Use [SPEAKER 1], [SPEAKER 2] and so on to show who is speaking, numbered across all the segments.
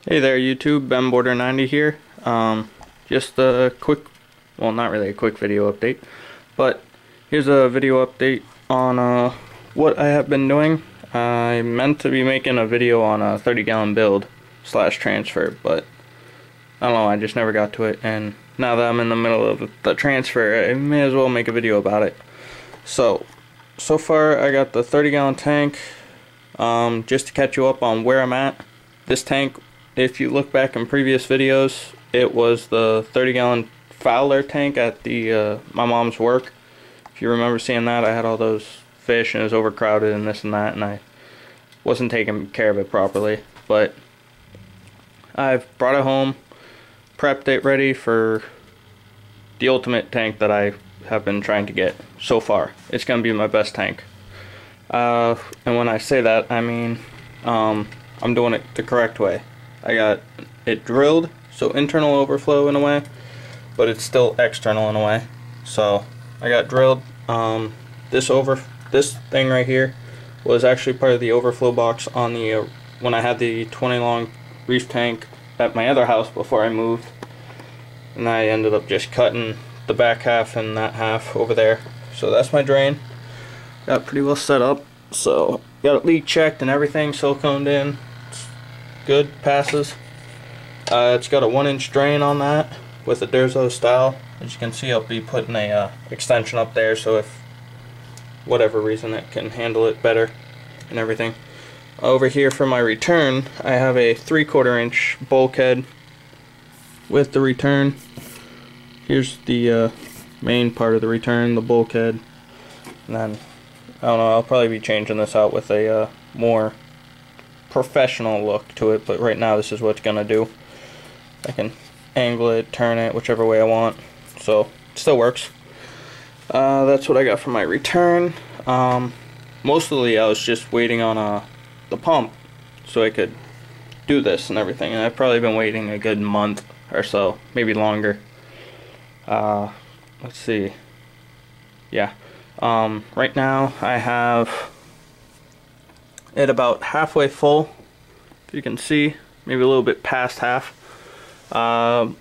[SPEAKER 1] Hey there YouTube, Ben Border 90 here. Just a quick, well, not really a quick video update, but here's a video update on what I have been doing. I meant to be making a video on a 30-gallon build slash transfer, but I don't know, I just never got to it, and now that I'm in the middle of the transfer, I may as well make a video about it. So far I got the 30-gallon tank. Just to catch you up on where I'm at, this tank, if you look back in previous videos, it was the 30-gallon Fowler tank at the my mom's work. If you remember seeing that, I had all those fish and it was overcrowded and this and that, and I wasn't taking care of it properly. But I've brought it home, prepped it ready for the ultimate tank that I have been trying to get so far. It's going to be my best tank. And when I say that, I mean I'm doing it the correct way. I got it drilled, so internal overflow in a way, but it's still external in a way. So I got drilled. This thing right here was actually part of the overflow box on the when I had the 20 long reef tank at my other house before I moved, and I ended up just cutting the back half and that half over there. So that's my drain. Got pretty well set up. So got it leak checked and everything, siliconed in. Good, passes. It's got a 1-inch drain on that with a Durzo style. As you can see, I'll be putting a extension up there, so if whatever reason it can handle it better and everything. Over here for my return, I have a 3/4 inch bulkhead with the return. Here's the main part of the return, the bulkhead, and then I don't know, I'll probably be changing this out with a more professional look to it, but right now this is what it's gonna do. I can angle it, turn it, whichever way I want, so it still works. That's what I got for my return. Mostly I was just waiting on the pump so I could do this and everything, and I've probably been waiting a good month or so, maybe longer. Let's see. Yeah. Right now I have it about halfway full, if you can see, maybe a little bit past half.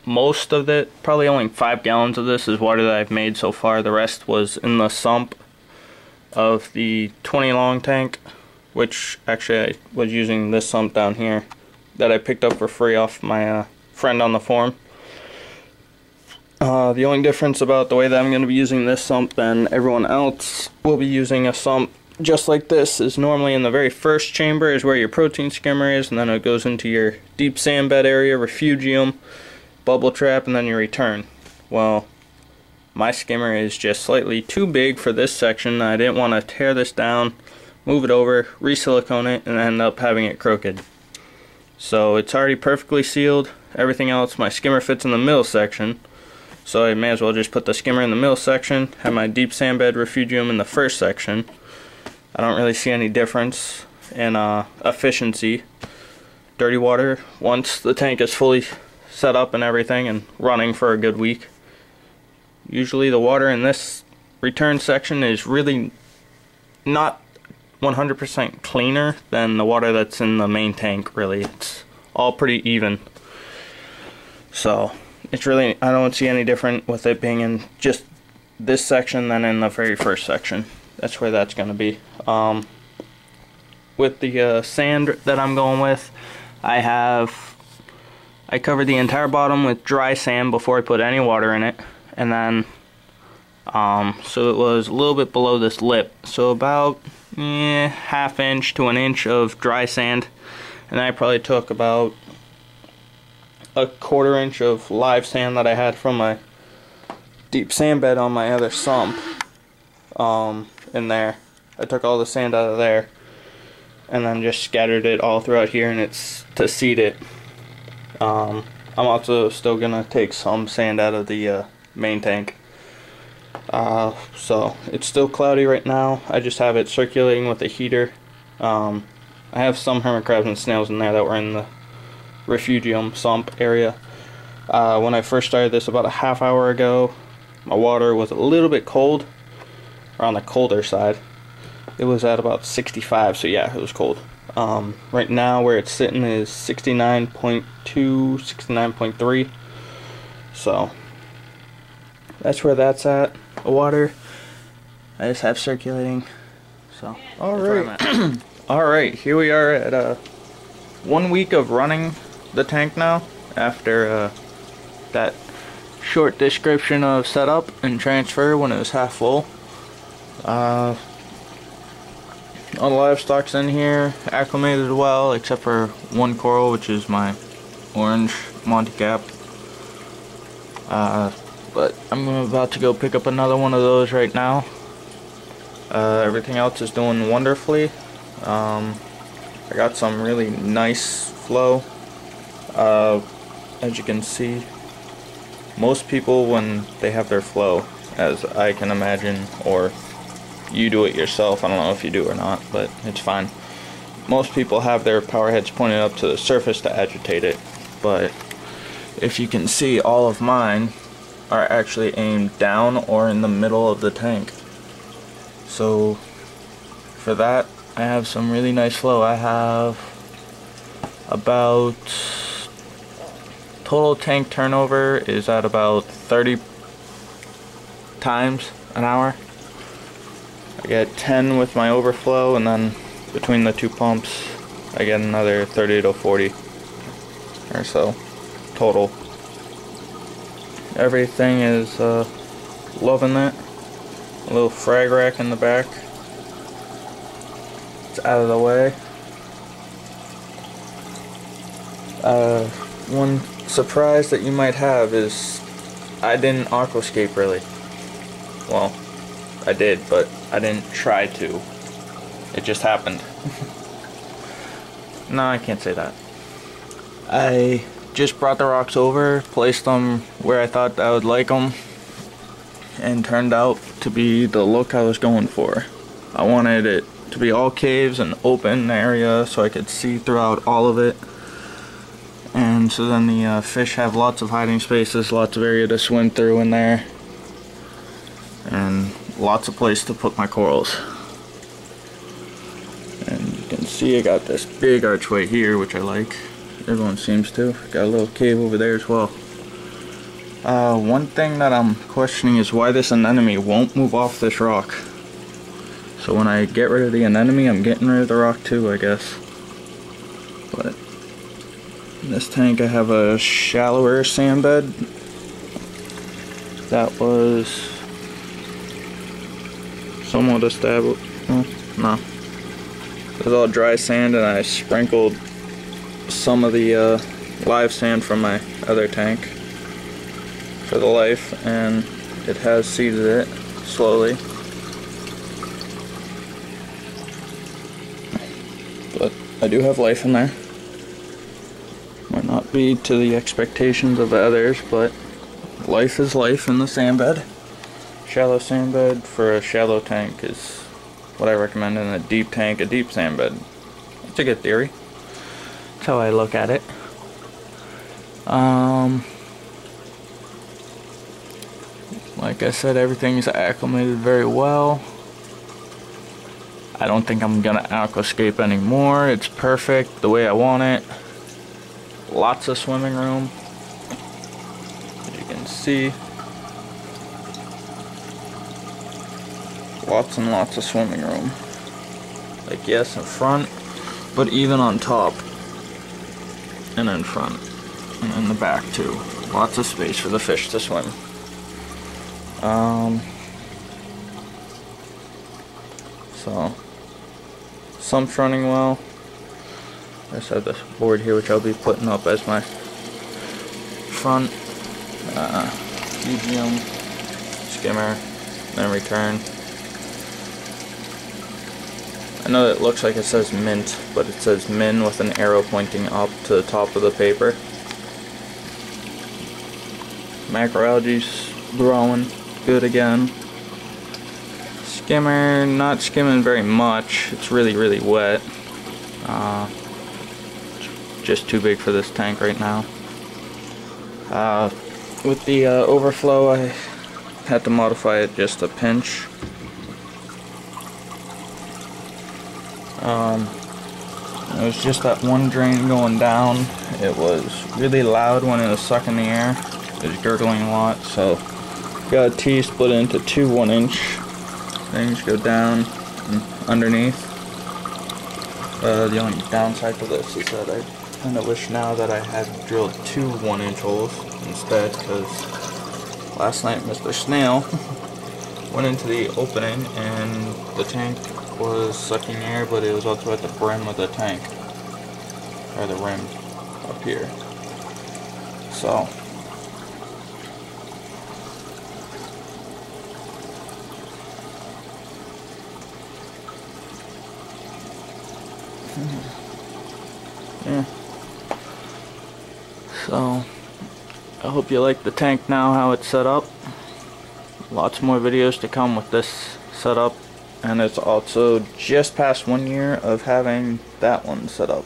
[SPEAKER 1] Most of it, probably only 5 gallons of this is water that I've made so far. The rest was in the sump of the 20 long tank, which actually I was using this sump down here that I picked up for free off my friend on the forum. The only difference about the way that I'm going to be using this sump than everyone else will be using a sump just like this is normally in the very first chamber is where your protein skimmer is, and then it goes into your deep sand bed area, refugium, bubble trap, and then your return. Well, my skimmer is just slightly too big for this section. I didn't want to tear this down, move it over, re-silicone it, and end up having it crooked. So it's already perfectly sealed. Everything else, my skimmer fits in the middle section. So I may as well just put the skimmer in the middle section, have my deep sand bed refugium in the first section. I don't really see any difference in efficiency. Dirty water, once the tank is fully set up and everything and running for a good week, usually the water in this return section is really not 100% cleaner than the water that's in the main tank. Really, it's all pretty even. So it's really, I don't see any different with it being in just this section than in the very first section. That's where that's going to be. With the sand that I'm going with, I covered the entire bottom with dry sand before I put any water in it, and then so it was a little bit below this lip, so about ½ inch to 1 inch of dry sand, and I probably took about a 1/4 inch of live sand that I had from my deep sand bed on my other sump in there. I took all the sand out of there and then just scattered it all throughout here, and it's to seed it. I'm also still gonna take some sand out of the main tank. So it's still cloudy right now. I just have it circulating with a heater. I have some hermit crabs and snails in there that were in the refugium sump area. When I first started this about a half hour ago, my water was a little bit cold, or on the colder side. It was at about 65, so yeah, it was cold. Right now where it's sitting is 69.2, 69.3. So that's where that's at. The water I just have circulating. So alright. Alright, here we are at 1 week of running the tank now, after that short description of setup and transfer when it was half full. All the livestock's in here, acclimated well, except for one coral, which is my orange Monty Cap. But I'm about to go pick up another one of those right now. Everything else is doing wonderfully. I got some really nice flow. As you can see, most people, when they have their flow, as I can imagine, or you do it yourself, I don't know if you do or not, but it's fine. Most people have their power heads pointed up to the surface to agitate it, but if you can see, all of mine are actually aimed down or in the middle of the tank. So for that, I have some really nice flow. I have about, total tank turnover is at about 30 times an hour. I get 10 with my overflow, and then between the two pumps I get another 30 to 40 or so total. Everything is loving it. A little frag rack in the back. It's out of the way. One surprise that you might have is I didn't aquascape really. Well, I did, but I didn't try to. It just happened. No, I can't say that. I just brought the rocks over, placed them where I thought I would like them, and turned out to be the look I was going for. I wanted it to be all caves and open area so I could see throughout all of it. And so then the fish have lots of hiding spaces, lots of area to swim through in there, and lots of place to put my corals. And you can see I got this big archway here, which I like. Everyone seems to. Got a little cave over there as well. One thing that I'm questioning is why this anemone won't move off this rock. So when I get rid of the anemone, I'm getting rid of the rock too, I guess. But in this tank I have a shallower sand bed that was somewhat established. No. It was all dry sand, and I sprinkled some of the live sand from my other tank for the life, and it has seeded it slowly. But I do have life in there. Might not be to the expectations of the others, but life is life in the sand bed. Shallow sand bed for a shallow tank is what I recommend, in a deep tank, a deep sand bed. It's a good theory. That's how I look at it. Like I said, everything's acclimated very well. I don't think I'm gonna aquascape anymore. It's perfect the way I want it. Lots of swimming room, as you can see. Lots and lots of swimming room. Like, yes, in front, but even on top and in front and in the back too. Lots of space for the fish to swim. So sump's running well. I just have this board here which I'll be putting up as my front EGM skimmer, then return. I know that it looks like it says mint, but it says min with an arrow pointing up to the top of the paper. Macroalgae's growing good again. Skimmer, not skimming very much. It's really, really wet. Just too big for this tank right now. With the overflow, I had to modify it just a pinch. It was just that one drain going down. It was really loud when it was sucking the air. It was gurgling a lot, so got a T split into two 1-inch things, go down and underneath. The only downside to this is that I kind of wish now that I had drilled two 1-inch holes instead, because last night Mr. Snail went into the opening and the tank was sucking air, but it was also at the brim of the tank, or the rim up here. So yeah. So I hope you like the tank now, how it's set up. Lots more videos to come with this setup, and it's also just past 1 year of having that one set up.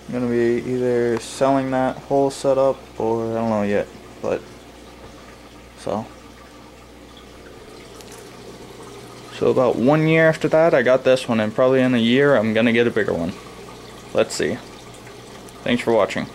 [SPEAKER 1] I'm gonna be either selling that whole setup or I don't know yet, but so about 1 year after that I got this one, and probably in a year I'm gonna get a bigger one. Let's see. Thanks for watching.